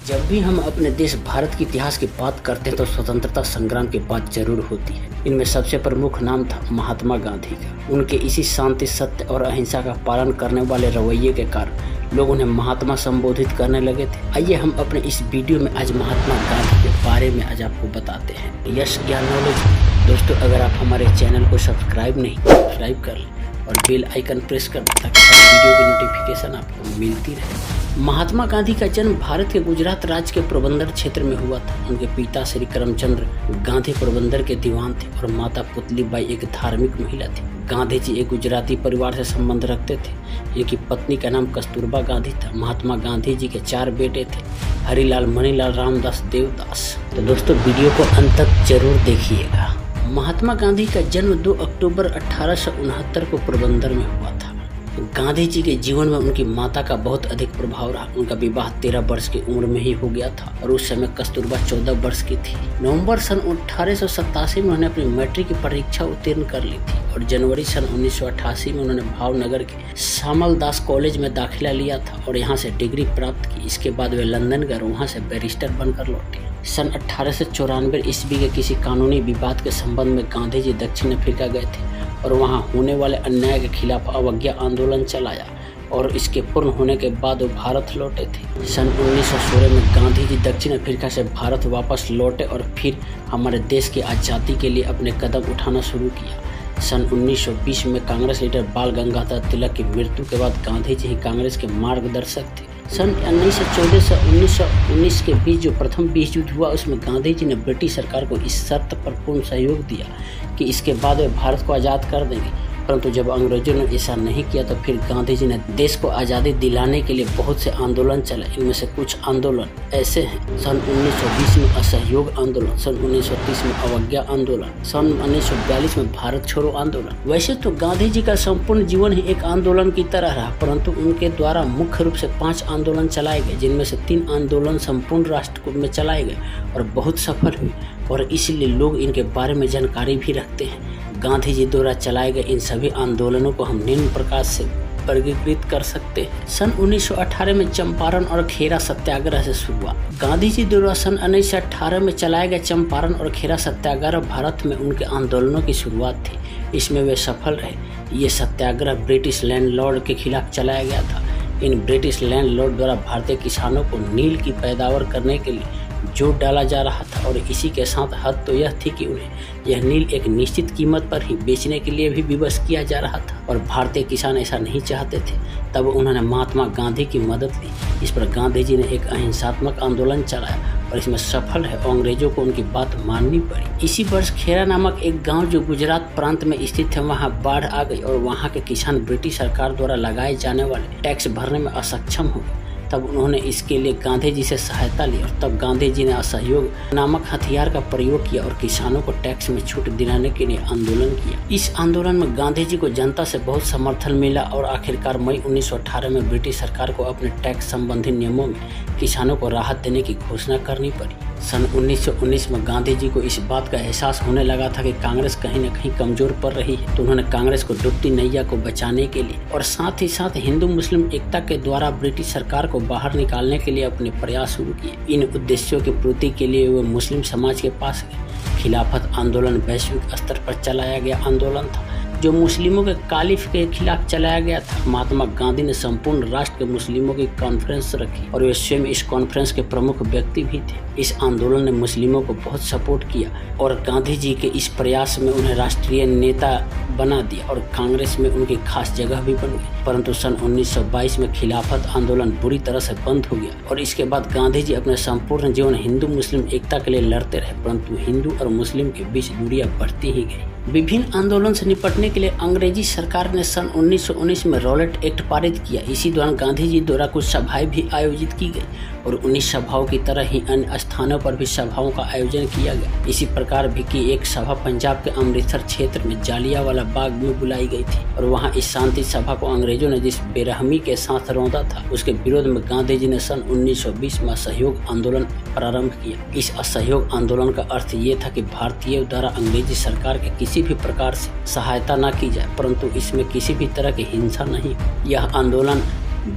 जब भी हम अपने देश भारत के इतिहास की बात करते हैं तो स्वतंत्रता संग्राम की बात जरूर होती है। इनमें सबसे प्रमुख नाम था महात्मा गांधी का। उनके इसी शांति, सत्य और अहिंसा का पालन करने वाले रवैये के कारण लोग उन्हें महात्मा संबोधित करने लगे थे। आइए हम अपने इस वीडियो में आज महात्मा गांधी के बारे में आज आपको बताते हैं। यश ज्ञान नॉलेज। दोस्तों, अगर आप हमारे चैनल को सब्सक्राइब कर लें और बेल आइकन प्रेस कर दें ताकि हर वीडियो की नोटिफिकेशन आपको मिलती रहे। महात्मा गांधी का जन्म भारत के गुजरात राज्य के पोरबंदर क्षेत्र में हुआ था। उनके पिता श्री करमचंद्र गांधी पोरबंदर के दीवान थे और माता पुतलीबाई एक धार्मिक महिला थी। गांधी जी एक गुजराती परिवार से संबंध रखते थे, जिनकी पत्नी का नाम कस्तूरबा गांधी था। महात्मा गांधी जी के 4 बेटे थे, हरिलाल, मणिलाल, रामदास, देवदास। तो दोस्तों, वीडियो को अंत तक जरूर देखिएगा। महात्मा गांधी का जन्म 2 अक्टूबर 1869 को पोरबंदर में हुआ था। गांधी जी के जीवन में उनकी माता का बहुत अधिक प्रभाव रहा। उनका विवाह 13 वर्ष की उम्र में ही हो गया था और उस समय कस्तूरबा 14 वर्ष की थी। नवंबर सन 1887 में उन्होंने अपनी मैट्रिक की परीक्षा उत्तीर्ण कर ली थी और जनवरी सन 1988 में उन्होंने भावनगर के श्यामल दास कॉलेज में दाखिला लिया था और यहाँ से डिग्री प्राप्त की। इसके बाद वे लंदन गए, वहाँ से बैरिस्टर बनकर लौटे। सन 1894 ईस्वी के किसी कानूनी विवाद के संबंध में गांधी जी दक्षिण अफ्रीका गए थे और वहां होने वाले अन्याय के खिलाफ अवज्ञा आंदोलन चलाया और इसके पूर्ण होने के बाद वो भारत लौटे थे। सन 1916 में गांधी जी दक्षिण अफ्रीका से भारत वापस लौटे और फिर हमारे देश की आज़ादी के लिए अपने कदम उठाना शुरू किया। सन 1920 में कांग्रेस लीडर बाल गंगाधर तिलक की मृत्यु के बाद गांधी जी ही कांग्रेस के मार्गदर्शक थे। सन 1914 से 1919 के बीच जो प्रथम विश्व युद्ध हुआ, उसमें गांधी जी ने ब्रिटिश सरकार को इस शर्त पर पूर्ण सहयोग दिया कि इसके बाद वे भारत को आज़ाद कर देंगे। परंतु जब अंग्रेजों ने ऐसा नहीं किया तो फिर गांधी जी ने देश को आज़ादी दिलाने के लिए बहुत से आंदोलन चलाए। इनमें से कुछ आंदोलन ऐसे हैं: सन 1920 में असहयोग आंदोलन, सन 1930 में अवज्ञा आंदोलन, सन 1942 में भारत छोड़ो आंदोलन। वैसे तो गांधी जी का संपूर्ण जीवन ही एक आंदोलन की तरह रहा, परंतु उनके द्वारा मुख्य रूप से 5 आंदोलन चलाए गए, जिनमें से 3 आंदोलन संपूर्ण राष्ट्र में चलाए गए और बहुत सफल हुए और इसलिए लोग इनके बारे में जानकारी भी रखते हैं। गांधी जी द्वारा चलाए गए इन सभी आंदोलनों को हम निम्न प्रकार से वर्गीकृत कर सकते हैं। सन 1918 में चंपारण और खेरा सत्याग्रह से शुरुआत। गांधी जी द्वारा सन 1918 में चलाए गए चंपारण और खेरा सत्याग्रह भारत में उनके आंदोलनों की शुरुआत थी। इसमें वे सफल रहे। ये सत्याग्रह ब्रिटिश लैंडलॉर्ड के खिलाफ चलाया गया था। इन ब्रिटिश लैंडलॉर्ड द्वारा भारतीय किसानों को नील की पैदावार करने के लिए जोर डाला जा रहा था और इसी के साथ हद तो यह थी कि उन्हें यह नील एक निश्चित कीमत पर ही बेचने के लिए भी विवश किया जा रहा था और भारतीय किसान ऐसा नहीं चाहते थे। तब उन्होंने महात्मा गांधी की मदद ली। इस पर गांधी जी ने एक अहिंसात्मक आंदोलन चलाया और इसमें सफल है। अंग्रेजों को उनकी बात माननी पड़ी। इसी वर्ष खेरा नामक एक गाँव जो गुजरात प्रांत में स्थित है, वहाँ बाढ़ आ गई और वहाँ के किसान ब्रिटिश सरकार द्वारा लगाए जाने वाले टैक्स भरने में असक्षम हो गए। तब उन्होंने इसके लिए गांधी जी से सहायता ली और तब गांधी जी ने असहयोग नामक हथियार का प्रयोग किया और किसानों को टैक्स में छूट दिलाने के लिए आंदोलन किया। इस आंदोलन में गांधी जी को जनता से बहुत समर्थन मिला और आखिरकार मई 1918 में ब्रिटिश सरकार को अपने टैक्स संबंधी नियमों में किसानों को राहत देने की घोषणा करनी पड़ी। सन 1919 में गांधी जी को इस बात का एहसास होने लगा था कि कांग्रेस कहीं न कहीं कमजोर पड़ रही है, तो उन्होंने कांग्रेस को डूबती नैया को बचाने के लिए और साथ ही साथ हिंदू मुस्लिम एकता के द्वारा ब्रिटिश सरकार को बाहर निकालने के लिए अपने प्रयास शुरू किए। इन उद्देश्यों की पूर्ति के लिए वे मुस्लिम समाज के पास गए। खिलाफत आंदोलन वैश्विक स्तर पर चलाया गया आंदोलन था जो मुस्लिमों के कालिफ के खिलाफ चलाया गया था। महात्मा गांधी ने संपूर्ण राष्ट्र के मुस्लिमों की कॉन्फ्रेंस रखी और वे स्वयं इस कॉन्फ्रेंस के प्रमुख व्यक्ति भी थे। इस आंदोलन ने मुस्लिमों को बहुत सपोर्ट किया और गांधी जी के इस प्रयास में उन्हें राष्ट्रीय नेता बना दिया और कांग्रेस में उनकी खास जगह भी बन गई। परंतु सन 1922 में खिलाफत आंदोलन बुरी तरह से बंद हो गया और इसके बाद गांधी जी अपने संपूर्ण जीवन हिंदू मुस्लिम एकता के लिए लड़ते रहे, परंतु हिंदू और मुस्लिम के बीच दूरियां बढ़ती ही गई। विभिन्न आंदोलन से निपटने के लिए अंग्रेजी सरकार ने सन 1919 में रॉलेट एक्ट पारित किया। इसी दौरान गांधी जी द्वारा कुछ सभाएं भी आयोजित की गई और 19 सभाओं की तरह ही अन्य स्थानों पर भी सभाओं का आयोजन किया गया। इसी प्रकार भी की एक सभा पंजाब के अमृतसर क्षेत्र में जालियांवाला बाग में बुलाई गई थी और वहां इस शांति सभा को अंग्रेजों ने जिस बेरहमी के साथ रौंदा था, उसके विरोध में गांधी जी ने सन 1920 में असहयोग आंदोलन प्रारंभ किया। इस असहयोग आंदोलन का अर्थ ये था कि भारतीयों द्वारा अंग्रेजी सरकार के किसी भी प्रकार से सहायता न की जाए, परंतु इसमें किसी भी तरह की हिंसा नहीं। यह आंदोलन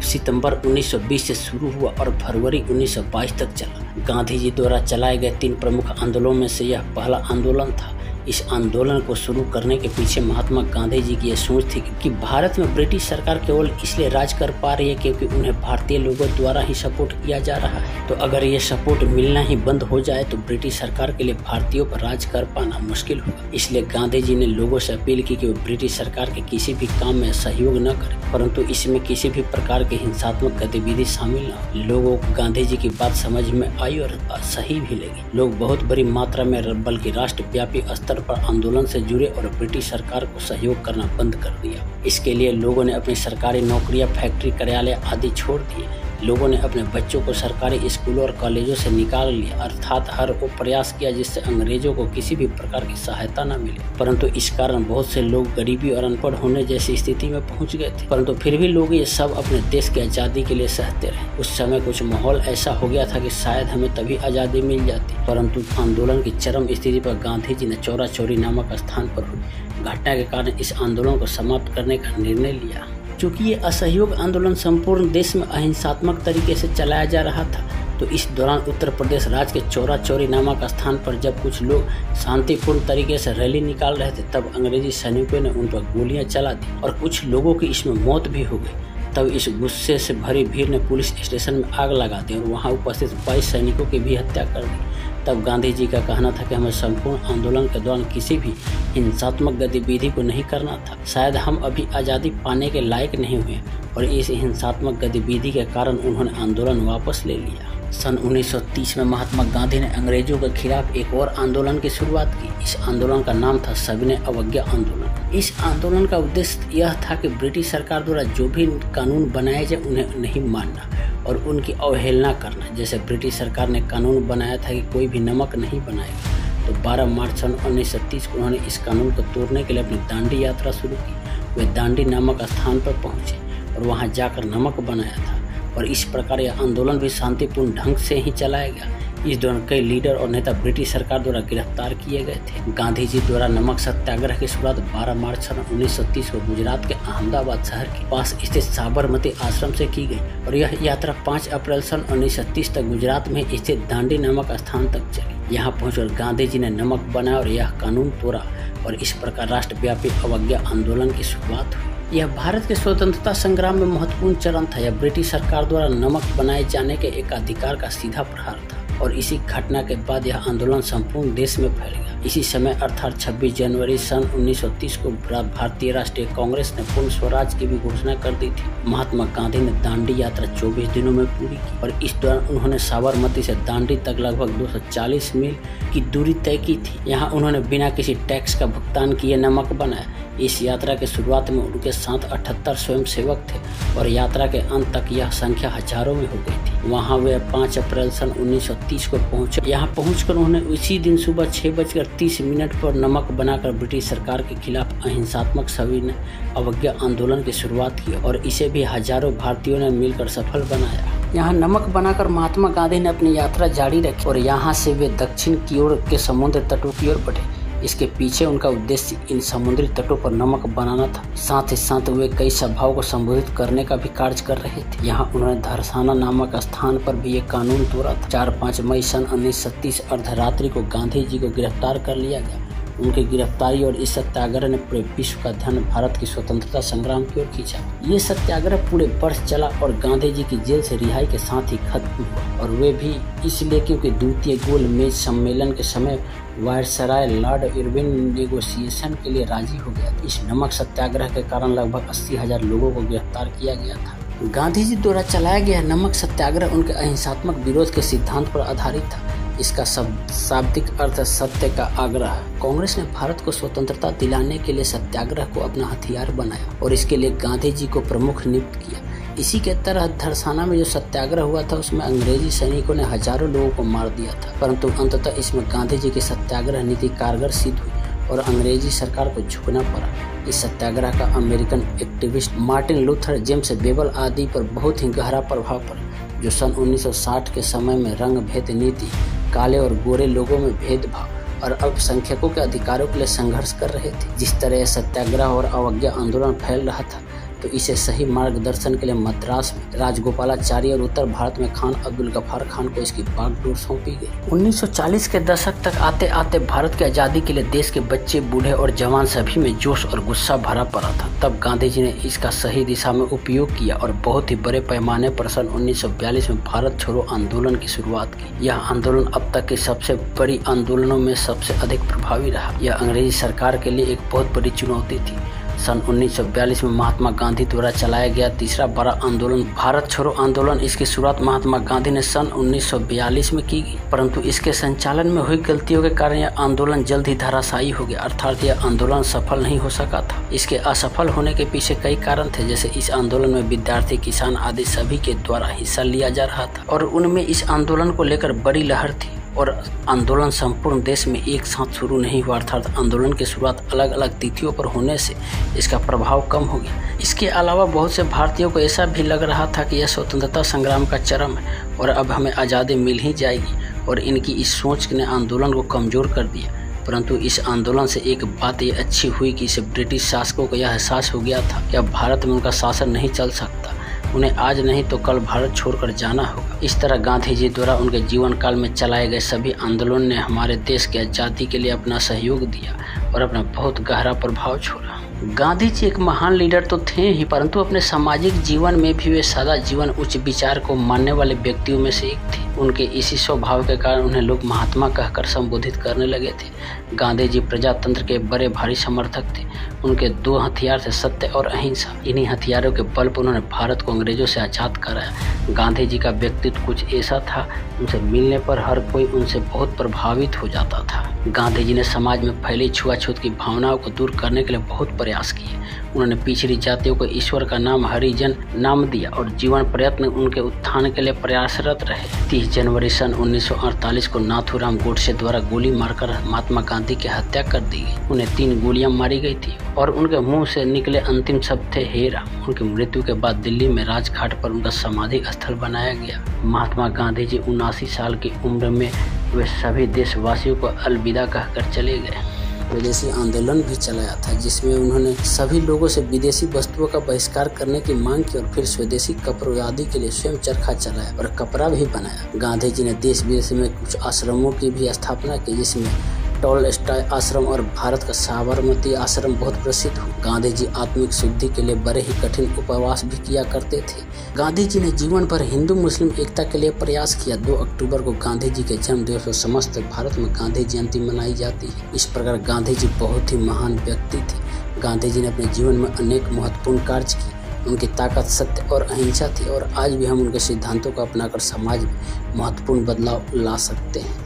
सितंबर 1920 से शुरू हुआ और फरवरी 1922 तक चला। गांधी जी द्वारा चलाए गए 3 प्रमुख आंदोलनों में से यह पहला आंदोलन था। इस आंदोलन को शुरू करने के पीछे महात्मा गांधी जी की यह सोच थी कि भारत में ब्रिटिश सरकार केवल इसलिए राज कर पा रही है क्योंकि उन्हें भारतीय लोगों द्वारा ही सपोर्ट किया जा रहा है। तो अगर ये सपोर्ट मिलना ही बंद हो जाए तो ब्रिटिश सरकार के लिए भारतीयों पर राज कर पाना मुश्किल होगा। इसलिए गांधी जी ने लोगों से अपील की कि वो ब्रिटिश सरकार के किसी भी काम में सहयोग न करें, परंतु इसमें किसी भी प्रकार की हिंसात्मक गतिविधि शामिल न हो। लोगों को गांधी जी की बात समझ में आई और सही भी लगी। लोग बहुत बड़ी मात्रा में बल्कि राष्ट्रव्यापी स्तर पर आंदोलन से जुड़े और ब्रिटिश सरकार को सहयोग करना बंद कर दिया। इसके लिए लोगों ने अपनी सरकारी नौकरियां, फैक्ट्री, कार्यालय आदि छोड़ दिए। लोगों ने अपने बच्चों को सरकारी स्कूलों और कॉलेजों से निकाल लिया, अर्थात हर वो प्रयास किया जिससे अंग्रेजों को किसी भी प्रकार की सहायता न मिले। परंतु इस कारण बहुत से लोग गरीबी और अनपढ़ होने जैसी स्थिति में पहुंच गए थे। परंतु फिर भी लोग ये सब अपने देश की आज़ादी के लिए सहते रहे। उस समय कुछ माहौल ऐसा हो गया था कि शायद हमें तभी आज़ादी मिल जाती, परंतु आंदोलन की चरम स्थिति पर गांधी जी ने चौरा चौरी नामक स्थान पर हुई घटना के कारण इस आंदोलन को समाप्त करने का निर्णय लिया। चूँकि ये असहयोग आंदोलन संपूर्ण देश में अहिंसात्मक तरीके से चलाया जा रहा था, तो इस दौरान उत्तर प्रदेश राज्य के चौरा चौरी नामक स्थान पर जब कुछ लोग शांतिपूर्ण तरीके से रैली निकाल रहे थे, तब अंग्रेजी सैनिकों ने उन पर गोलियां चला दी और कुछ लोगों की इसमें मौत भी हो गई। तब इस गुस्से से भरी भीड़ ने पुलिस स्टेशन में आग लगा दी और वहां उपस्थित 22 सैनिकों की भी हत्या कर दी। तब गांधी जी का कहना था कि हमें संपूर्ण आंदोलन के दौरान किसी भी हिंसात्मक गतिविधि को नहीं करना था। शायद हम अभी आज़ादी पाने के लायक नहीं हुए और इस हिंसात्मक गतिविधि के कारण उन्होंने आंदोलन वापस ले लिया। सन 1930 में महात्मा गांधी ने अंग्रेजों के खिलाफ एक और आंदोलन की शुरुआत की। इस आंदोलन का नाम था सविनय अवज्ञा आंदोलन। इस आंदोलन का उद्देश्य यह था कि ब्रिटिश सरकार द्वारा जो भी कानून बनाए जाए उन्हें नहीं मानना और उनकी अवहेलना करना। जैसे ब्रिटिश सरकार ने कानून बनाया था कि कोई भी नमक नहीं बनाएगा, तो 12 मार्च सन 1930 को उन्होंने इस कानून को तोड़ने के लिए अपनी दांडी यात्रा शुरू की। वे दांडी नामक स्थान पर पहुंचे और वहां जाकर नमक बनाया था और इस प्रकार यह आंदोलन भी शांतिपूर्ण ढंग से ही चलाया गया। इस दौरान कई लीडर और नेता ब्रिटिश सरकार द्वारा गिरफ्तार किए गए थे। गांधी जी द्वारा नमक सत्याग्रह की शुरुआत 12 मार्च सन 1930 को गुजरात के अहमदाबाद शहर के पास स्थित साबरमती आश्रम से की गई और यह यात्रा 5 अप्रैल सन 1930 तक गुजरात में स्थित दांडी नामक स्थान तक चली। यहाँ पहुंचकर गांधी जी ने नमक बनाया और यह कानून तोड़ा और इस प्रकार राष्ट्रव्यापी अवज्ञा आंदोलन की शुरुआत हुई। यह भारत के स्वतंत्रता संग्राम में महत्वपूर्ण चरण था। यह ब्रिटिश सरकार द्वारा नमक बनाए जाने के एक अधिकार का सीधा प्रहार था और इसी घटना के बाद यह आंदोलन संपूर्ण देश में फैल गया। इसी समय अर्थात 26 जनवरी सन 1930 को भारतीय राष्ट्रीय कांग्रेस ने पूर्ण स्वराज की भी घोषणा कर दी थी। महात्मा गांधी ने दांडी यात्रा 24 दिनों में पूरी की और इस दौरान उन्होंने साबरमती से दांडी तक लगभग 240 मील की दूरी तय की थी। यहाँ उन्होंने बिना किसी टैक्स का भुगतान किए नमक बनाया। इस यात्रा के शुरुआत में उनके साथ 78 स्वयंसेवक थे और यात्रा के अंत तक यह संख्या हजारों में हो गई थी। वहां वे 5 अप्रैल सन 1930 को पहुंचे। यहाँ पहुंचकर उन्होंने उसी दिन सुबह 6:30 पर नमक बनाकर ब्रिटिश सरकार के खिलाफ अहिंसात्मक सविनय अवज्ञा आंदोलन की शुरुआत की और इसे भी हजारों भारतीयों ने मिलकर सफल बनाया। यहाँ नमक बनाकर महात्मा गांधी ने अपनी यात्रा जारी रखी और यहाँ से वे दक्षिण की ओर के समुद्र तटों की ओर बढ़े। इसके पीछे उनका उद्देश्य इन समुद्री तटों पर नमक बनाना था। साथ ही साथ वे कई सभाओं को संबोधित करने का भी कार्य कर रहे थे। यहाँ उन्होंने धरसाना नामक स्थान पर भी ये कानून तोड़ा था। 4-5 मई सन 1930 अर्धरात्रि को गांधी जी को गिरफ्तार कर लिया गया। उनकी गिरफ्तारी और इस सत्याग्रह ने पूरे विश्व का ध्यान भारत की स्वतंत्रता संग्राम की ओर खींचा। ये सत्याग्रह पूरे वर्ष चला और गांधी जी की जेल से रिहाई के साथ ही खत्म हुआ और वे भी इसलिए क्योंकि द्वितीय गोल मेज सम्मेलन के समय वायसराय लॉर्ड इरविन नेगोशिएशन के लिए राजी हो गया। इस नमक सत्याग्रह के कारण लगभग 80,000 लोगों को गिरफ्तार किया गया था। गांधी जी द्वारा चलाया गया नमक सत्याग्रह उनके अहिंसात्मक विरोध के सिद्धांत पर आधारित था। इसका शाब्दिक अर्थ सत्य का आग्रह। कांग्रेस ने भारत को स्वतंत्रता दिलाने के लिए सत्याग्रह को अपना हथियार बनाया और इसके लिए गांधी जी को प्रमुख नियुक्त किया। इसी के तरह धरसाना में जो सत्याग्रह हुआ था उसमें अंग्रेजी सैनिकों ने हजारों लोगों को मार दिया था, परंतु अंततः इसमें गांधी जी की सत्याग्रह नीति कारगर सिद्ध हुई और अंग्रेजी सरकार को झुकना पड़ा। इस सत्याग्रह का American activist Martin Luther, James Bevel आदि पर बहुत ही गहरा प्रभाव पड़ा, जो सन 1960 के समय में रंग भेद नीति, काले और गोरे लोगों में भेदभाव और अल्पसंख्यकों के अधिकारों के लिए संघर्ष कर रहे थे। जिस तरह यह सत्याग्रह और अवज्ञा आंदोलन फैल रहा था, तो इसे सही मार्गदर्शन के लिए मद्रास में राजगोपालाचारी और उत्तर भारत में खान अब्दुल गफ्फार खान को इसकी बागडोर सौंपी गई। 1940 के दशक तक आते आते भारत की आज़ादी के लिए देश के बच्चे, बूढ़े और जवान सभी में जोश और गुस्सा भरा पड़ा था। तब गांधी जी ने इसका सही दिशा में उपयोग किया और बहुत ही बड़े पैमाने पर सन 1942 में भारत छोड़ो आंदोलन की शुरुआत की। यह आंदोलन अब तक की सबसे बड़ी आंदोलनों में सबसे अधिक प्रभावी रहा। यह अंग्रेजी सरकार के लिए एक बहुत बड़ी चुनौती थी। सन 1942 में महात्मा गांधी द्वारा चलाया गया तीसरा बड़ा आंदोलन भारत छोड़ो आंदोलन, इसकी शुरुआत महात्मा गांधी ने सन 1942 में की गई, परंतु इसके संचालन में हुई गलतियों के कारण यह आंदोलन जल्द ही धराशायी हो गया, अर्थात यह आंदोलन सफल नहीं हो सका था। इसके असफल होने के पीछे कई कारण थे, जैसे इस आंदोलन में विद्यार्थी, किसान आदि सभी के द्वारा हिस्सा लिया जा रहा था और उनमें इस आंदोलन को लेकर बड़ी लहर थी और आंदोलन संपूर्ण देश में एक साथ शुरू नहीं हुआ, अर्थात आंदोलन की शुरुआत अलग अलग तिथियों पर होने से इसका प्रभाव कम हो गया। इसके अलावा बहुत से भारतीयों को ऐसा भी लग रहा था कि यह स्वतंत्रता संग्राम का चरम है और अब हमें आज़ादी मिल ही जाएगी, और इनकी इस सोच ने आंदोलन को कमज़ोर कर दिया। परंतु इस आंदोलन से एक बात ये अच्छी हुई कि इसे ब्रिटिश शासकों को यह एहसास हो गया था कि अब भारत में उनका शासन नहीं चल सकता, उन्हें आज नहीं तो कल भारत छोड़कर जाना होगा। इस तरह गांधी जी द्वारा उनके जीवन काल में चलाए गए सभी आंदोलन ने हमारे देश की आज़ादी के लिए अपना सहयोग दिया और अपना बहुत गहरा प्रभाव छोड़ा। गांधी जी एक महान लीडर तो थे ही, परंतु अपने सामाजिक जीवन में भी वे सादा जीवन उच्च विचार को मानने वाले व्यक्तियों में से एक थे। उनके इसी स्वभाव के कारण उन्हें लोग महात्मा कहकर संबोधित करने लगे थे। गांधी जी प्रजातंत्र के बड़े भारी समर्थक थे। उनके दो हथियार थे, सत्य और अहिंसा। इन्हीं हथियारों के बल पर उन्होंने भारत को अंग्रेजों से आज़ाद कराया। गांधी जी का व्यक्तित्व कुछ ऐसा था, उनसे मिलने पर हर कोई उनसे बहुत प्रभावित हो जाता था। गांधी जी ने समाज में फैली छुआछूत की भावनाओं को दूर करने के लिए बहुत प्रयास किए। उन्होंने पिछड़ी जातियों को ईश्वर का नाम हरिजन नाम दिया और जीवन प्रयत्न उनके उत्थान के लिए प्रयासरत रहे। 30 जनवरी सन 1948 को नाथूराम गोडसे द्वारा गोली मारकर महात्मा गांधी की हत्या कर दी गई। उन्हें 3 गोलियां मारी गई थी और उनके मुंह से निकले अंतिम शब्द थे हे राम। उनकी मृत्यु के बाद दिल्ली में राजघाट पर उनका समाधि स्थल बनाया गया। महात्मा गांधी जी 79 साल की उम्र में वे सभी देशवासियों को अलविदा कहकर चले गए। विदेशी आंदोलन भी चलाया था, जिसमें उन्होंने सभी लोगों से विदेशी वस्तुओं का बहिष्कार करने की मांग की और फिर स्वदेशी कपड़ों आदि के लिए स्वयं चरखा चलाया और कपड़ा भी बनाया। गांधी जी ने देश विदेश में कुछ आश्रमों की भी स्थापना की, जिसमें टॉलस्टॉय आश्रम और भारत का साबरमती आश्रम बहुत प्रसिद्ध हो। गांधी जी आत्मिक शुद्धि के लिए बड़े ही कठिन उपवास भी किया करते थे। गांधी जी ने जीवन भर हिंदू मुस्लिम एकता के लिए प्रयास किया। 2 अक्टूबर को गांधी जी के जन्म दिवस पर समस्त भारत में गांधी जयंती मनाई जाती है। इस प्रकार गांधी जी बहुत ही महान व्यक्ति थे। गांधी जी ने अपने जीवन में अनेक महत्वपूर्ण कार्य किए। उनकी ताकत सत्य और अहिंसा थी और आज भी हम उनके सिद्धांतों को अपनाकर समाज में महत्वपूर्ण बदलाव ला सकते हैं।